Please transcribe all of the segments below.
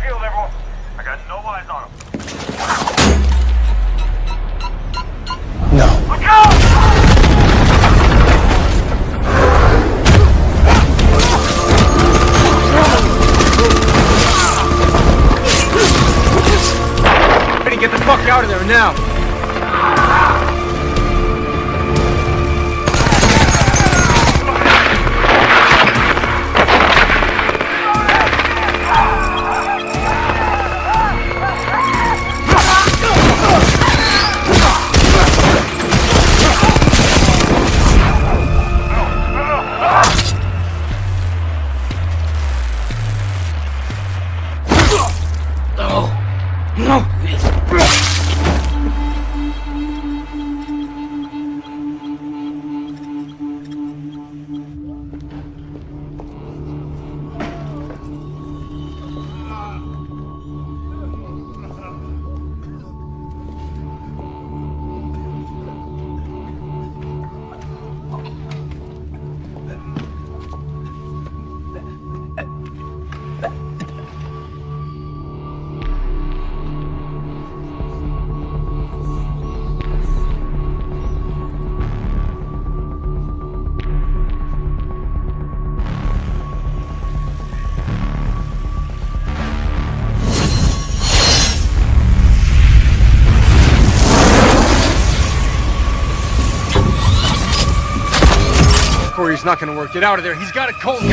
field, everyone. I got no eyes on him. No. Look out! Ready, get the fuck out of there now. No! Corey's not gonna work. Get out of there. He's got a cold gun.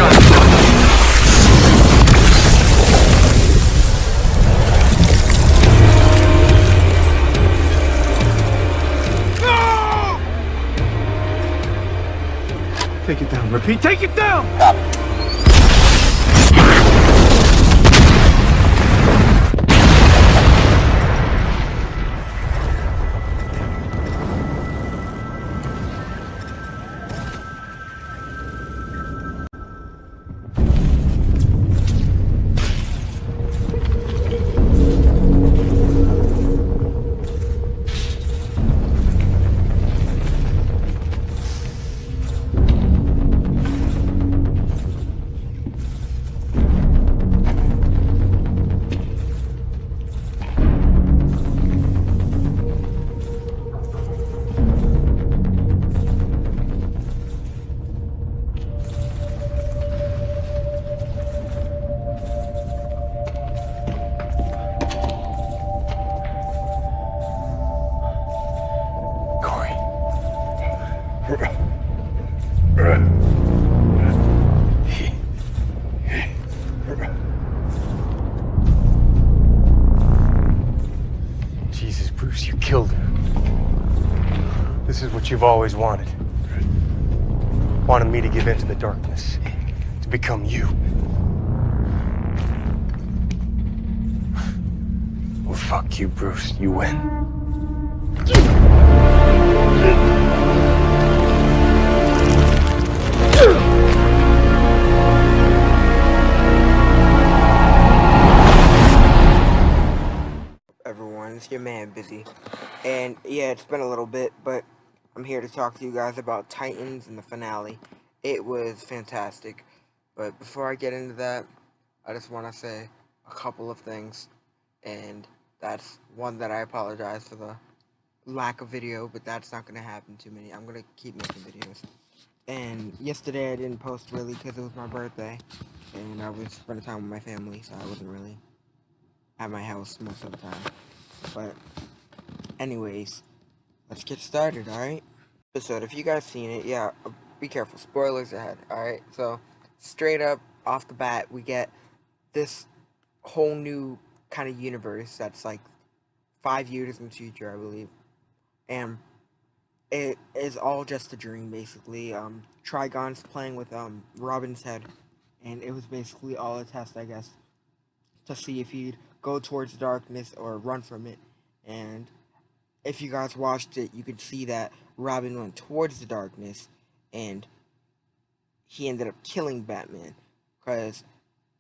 No! Take it down. Repeat. Take it down. Jesus, Bruce, you killed her. This is what you've always wanted. Wanted me to give in to the darkness, to become you. Well, fuck you, Bruce. You win. Everyone, it's your man Busy, and yeah, it's been a little bit, but I'm here to talk to you guys about Titans and the finale. It was fantastic, but before I get into that, I just want to say a couple of things, and that's one, that I apologize for the lack of video, but that's not going to happen too many. I'm going to keep making videos. And yesterday I didn't post really because it was my birthday, and I was spending time with my family, so I wasn't really at my house most of the time. But anyways, let's get started, alright? Episode, if you guys seen it, yeah, be careful, spoilers ahead, alright? So, straight up, off the bat, we get this whole new kind of universe that's like 5 years in the future, I believe. And it is all just a dream, basically. Trigon's playing with Robin's head, and it was basically all a test, I guess, to see if he'd go towards the darkness or run from it. And if you guys watched it, you could see that Robin went towards the darkness, and he ended up killing Batman, because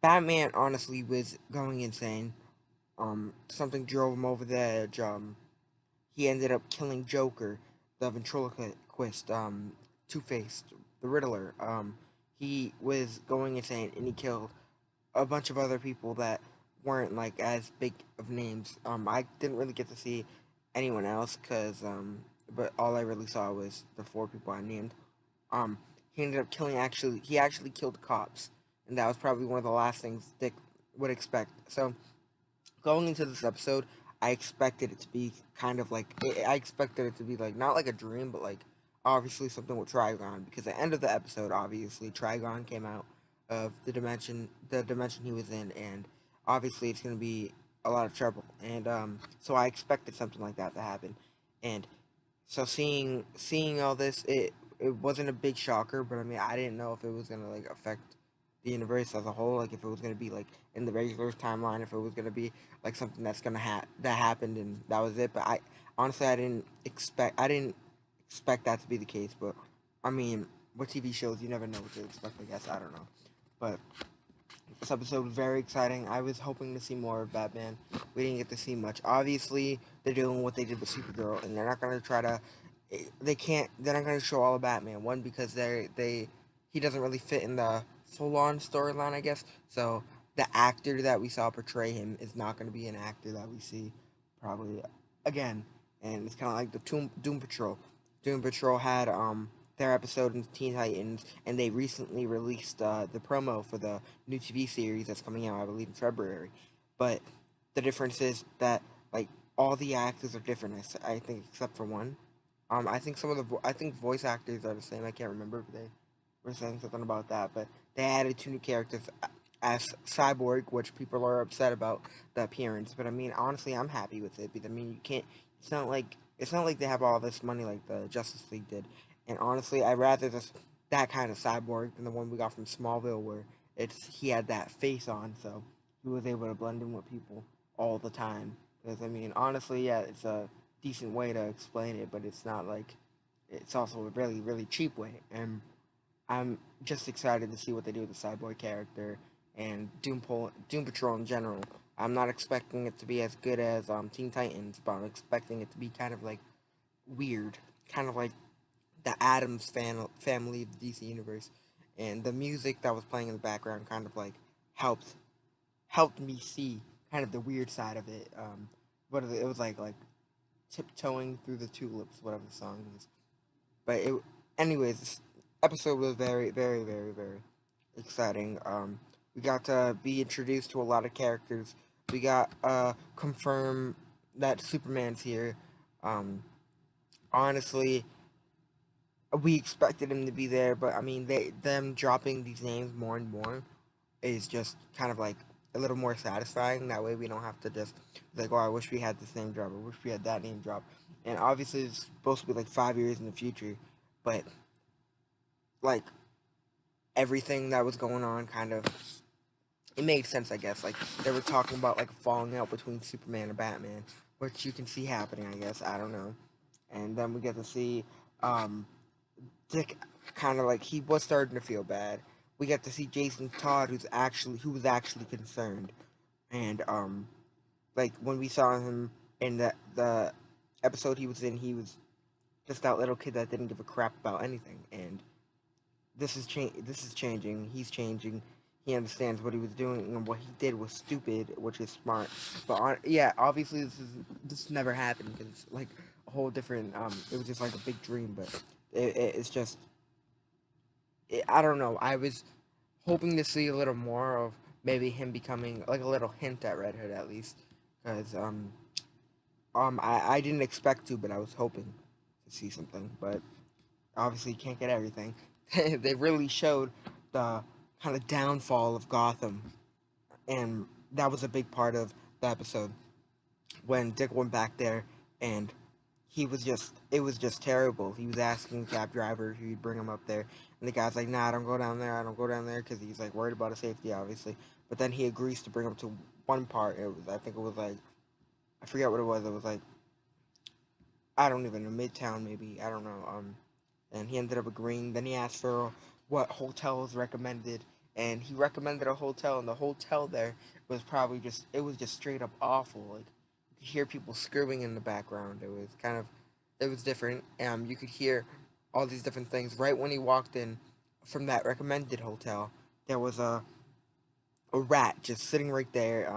Batman honestly was going insane. Something drove him over the edge. He ended up killing Joker, the ventriloquist, Two-Face, the Riddler. He was going insane, and he killed a bunch of other people that weren't like as big of names. I didn't really get to see anyone else because but all I really saw was the four people I named. Um, he ended up killing actually. He actually killed cops, and that was probably one of the last things Dick would expect. So going into this episode, I expected it to be kind of like I expected it to be like not like a dream, but like obviously something with Trigon because at the end of the episode, obviously Trigon came out of the dimension he was in, and obviously it's gonna be a lot of trouble, and so I expected something like that to happen, and so seeing all this, it wasn't a big shocker, but I mean I didn't know if it was gonna like affect the universe as a whole, like if it was gonna be like in the regular timeline, if it was gonna be like something that's gonna that happened and that was it. But I honestly I didn't expect that to be the case. But I mean, with TV shows, you never know what to expect. I guess I don't know, but this episode was very exciting. I was hoping to see more of Batman. We didn't get to see much. Obviously, they're doing what they did with Supergirl, and they're not gonna try to. They can't. They're not gonna show all of Batman. One because he doesn't really fit in the full on storyline, I guess. So the actor that we saw portray him is not gonna be an actor that we see probably again. And it's kind of like the Doom Patrol. Doom Patrol had their episode in Teen Titans, and they recently released the promo for the new TV series that's coming out, I believe, in February. But the difference is that like all the actors are different. I think except for one. I think some of I think voice actors are the same. I can't remember, but they were saying something about that. But they added two new characters as Cyborg, which people are upset about the appearance. But I mean, honestly, I'm happy with it because I mean, you can't. It's not like they have all this money like the Justice League did. And honestly, I'd rather just that kind of Cyborg than the one we got from Smallville, where he had that face on, so he was able to blend in with people all the time. Because I mean, honestly, yeah, it's a decent way to explain it, but it's not like it's also a really cheap way. And I'm just excited to see what they do with the Cyborg character and Doom Patrol in general. I'm not expecting it to be as good as Teen Titans, but I'm expecting it to be kind of like weird, kind of like the family of the DC universe, and the music that was playing in the background kind of like helped me see kind of the weird side of it. But it was like tiptoeing through the tulips, whatever the song is. But anyways, this episode was very exciting. We got to be introduced to a lot of characters. We got confirm that Superman's here. Um, honestly, we expected him to be there, but I mean, them dropping these names more and more is just kind of like a little more satisfying. That way, we don't have to just be like, oh, I wish we had this name drop. I wish we had that name drop. And obviously, it's supposed to be like 5 years in the future, but like everything that was going on, kind of it made sense, I guess. Like they were talking about like falling out between Superman and Batman, which you can see happening, I guess. I don't know. And then we get to see um, Dick kind of like he was starting to feel bad. We get to see Jason Todd, who was actually concerned, and like when we saw him in the episode he was in, he was just that little kid that didn't give a crap about anything. And This is changing. He's changing. He understands what he was doing and what he did was stupid, which is smart. But yeah, obviously this never happened because it's like a whole different. It was just like a big dream, but it's just I don't know. I was hoping to see a little more of maybe him becoming like a little hint at Red Hood at least, because I didn't expect to, but I was hoping to see something. But obviously, you can't get everything. They really showed the kind of downfall of Gotham, and that was a big part of the episode when Dick went back there and it was just terrible. He was asking the cab driver if he'd bring him up there, and the guy's like, "Nah, I don't go down there. I don't go down there," because he's like worried about his safety, obviously. But then he agrees to bring him to one part. I think it was like, I forget what it was. It was like, I don't even know, Midtown maybe. I don't know. And he ended up agreeing. Then he asked for what hotel was recommended, and he recommended a hotel, and the hotel there was probably it was just straight up awful. Like you could hear people screaming in the background. It was different. You could hear all these different things right when he walked in from that recommended hotel. There was a rat just sitting right there.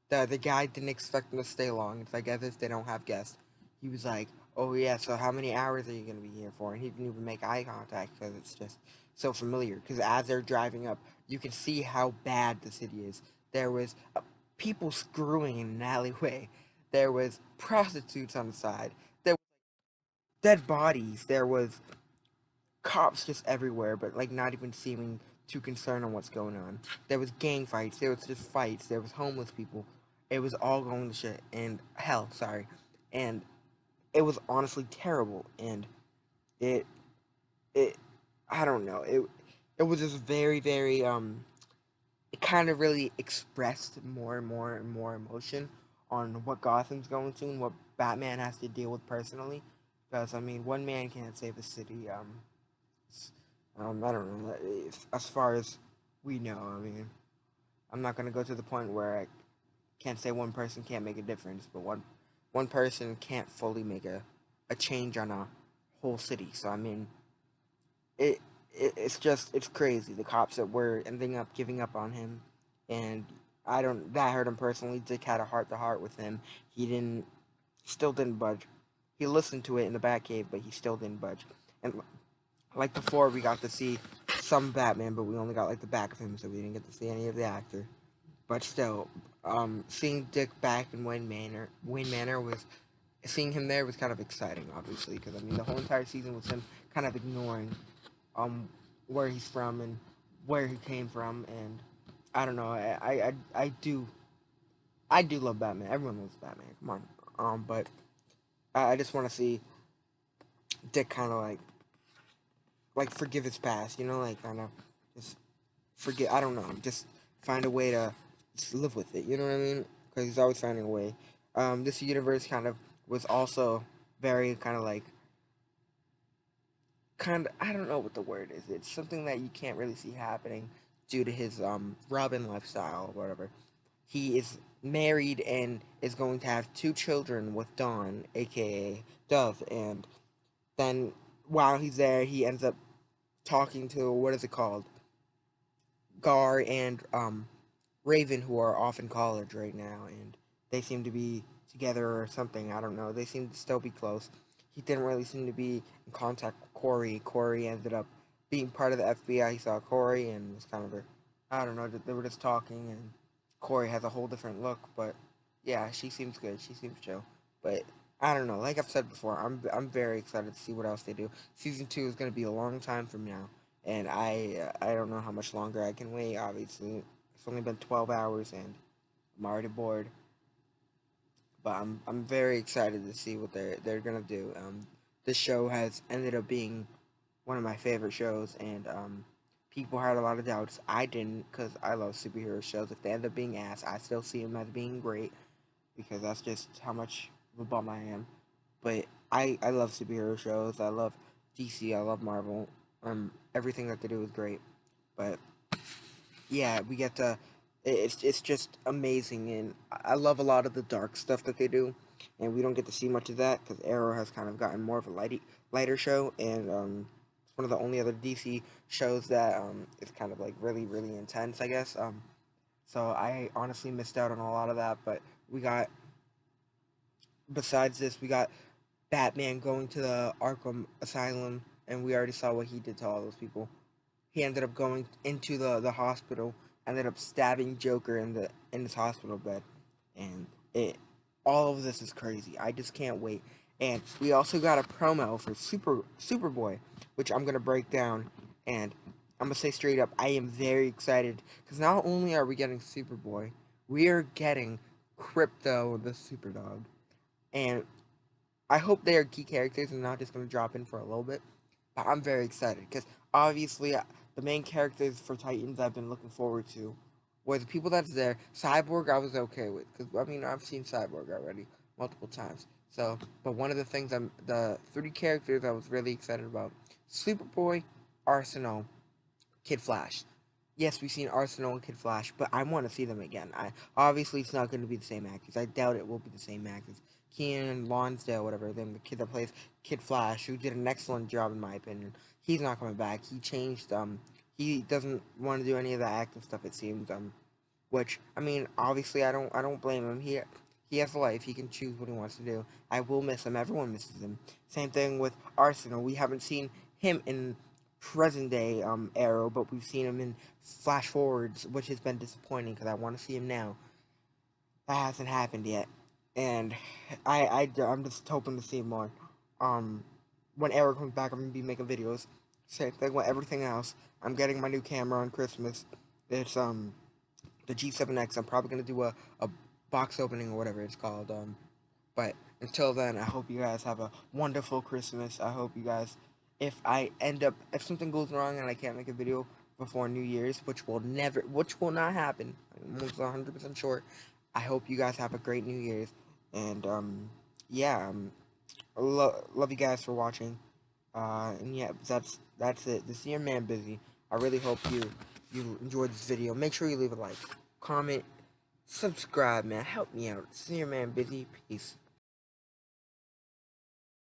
The guy didn't expect him to stay long. It's like as if they don't have guests. He was like, "Oh yeah, so how many hours are you gonna be here for?" And he didn't even make eye contact because it's just so familiar. Because as they're driving up, you can see how bad the city is. There was people screwing in an alleyway. There was prostitutes on the side. There were dead bodies. There was cops just everywhere, but like not even seeming too concerned on what's going on. There was gang fights, there was just fights, there was homeless people. It was all going to shit and hell, sorry. And it was honestly terrible and it it I don't know. It was just very it kind of really expressed more and more and more emotion on what Gotham's going to and what Batman has to deal with personally. Because I mean, one man can't save the city. I don't know. As far as we know, I mean, I'm not gonna go to the point where I can't say one person can't make a difference, but one person can't fully make a change on a whole city. So I mean, it, it's just it's crazy. The cops that were ending up giving up on him, and I don't that hurt him personally. Dick had a heart to heart with him. He didn't still didn't budge. He listened to it in the Batcave, but he still didn't budge. And like before, we got to see some Batman, but we only got like the back of him, so we didn't get to see any of the actor. But still, seeing Dick back in Wayne Manor was seeing him there was kind of exciting, obviously, because I mean the whole entire season was him kind of ignoring um where he's from and where he came from, and I don't know, I do love Batman. Everyone loves Batman. Come on, but I just want to see Dick kind of like forgive his past, you know, like kind of just forget. I don't know, just find a way to just live with it. You know what I mean? Because he's always finding a way. This universe kind of was also very kind of I don't know what the word is. It's something that you can't really see happening due to his Robin lifestyle or whatever. He is married and is going to have two children with Dawn, aka Dove, and then while he's there, he ends up talking to what is it called? Gar and Raven, who are off in college right now, and they seem to be together or something. I don't know. They seem to still be close. He didn't really seem to be in contact with Corey. Corey ended up being part of the FBI. He saw Corey and was kind of a, I don't know. They were just talking, and Corey has a whole different look. But yeah, she seems good. She seems chill. But I don't know. Like I've said before, I'm very excited to see what else they do. Season 2 is going to be a long time from now, and I don't know how much longer I can wait. Obviously, it's only been 12 hours, and I'm already bored. But I'm very excited to see what they're gonna do. This show has ended up being one of my favorite shows, and people had a lot of doubts. I didn't, because I love superhero shows. If they end up being ass, I still see them as being great because that's just how much of a bum I am. But I love superhero shows. I love DC. I love Marvel. Everything that they do is great. But yeah, we get to. It's just amazing, and I love a lot of the dark stuff that they do, and we don't get to see much of that because Arrow has kind of gotten more of a lighter show, and it's one of the only other DC shows that is kind of like really intense, I guess. So I honestly missed out on a lot of that, but we got besides this, we got Batman going to the Arkham Asylum, and we already saw what he did to all those people. He ended up going into the hospital, ended up stabbing Joker in his hospital bed, and it all of this is crazy. I just can't wait. And we also got a promo for Superboy, which I'm gonna break down, and I'm gonna say straight up, I am very excited because not only are we getting Superboy, we are getting Crypto the Superdog, and I hope they are key characters and not just gonna drop in for a little bit. But I'm very excited because obviously the main characters for Titans I've been looking forward to were the people that's there. Cyborg I was okay with because I mean I've seen Cyborg already multiple times. So, but one of the things the three characters I was really excited about: Superboy, Arsenal, Kid Flash. Yes, we've seen Arsenal and Kid Flash, but I want to see them again. I obviously it's not going to be the same actors. I doubt it will be the same actors. Keenan Lonsdale, whatever, then the kid that plays Kid Flash, who did an excellent job in my opinion. He's not coming back. He changed. He doesn't want to do any of the active stuff. It seems. which, I mean, obviously I don't blame him. He has a life. He can choose what he wants to do. I will miss him. Everyone misses him. Same thing with Arsenal. We haven't seen him in present day Arrow, but we've seen him in flash forwards, which has been disappointing because I want to see him now. That hasn't happened yet, and I'm just hoping to see him more. Um, when Arrow comes back, I'm gonna be making videos. Same thing with everything else. I'm getting my new camera on Christmas. It's the G7X. I'm probably gonna do a box opening or whatever it's called. But until then, I hope you guys have a wonderful Christmas. I hope you guys, if something goes wrong and I can't make a video before New Year's, which will not happen, I'm almost 100% sure. I hope you guys have a great New Year's, and yeah, love you guys for watching. And yeah, that's it. This is your man Busy. I really hope you enjoyed this video. Make sure you leave a like, comment, subscribe, man. Help me out. This is your man Busy. Peace.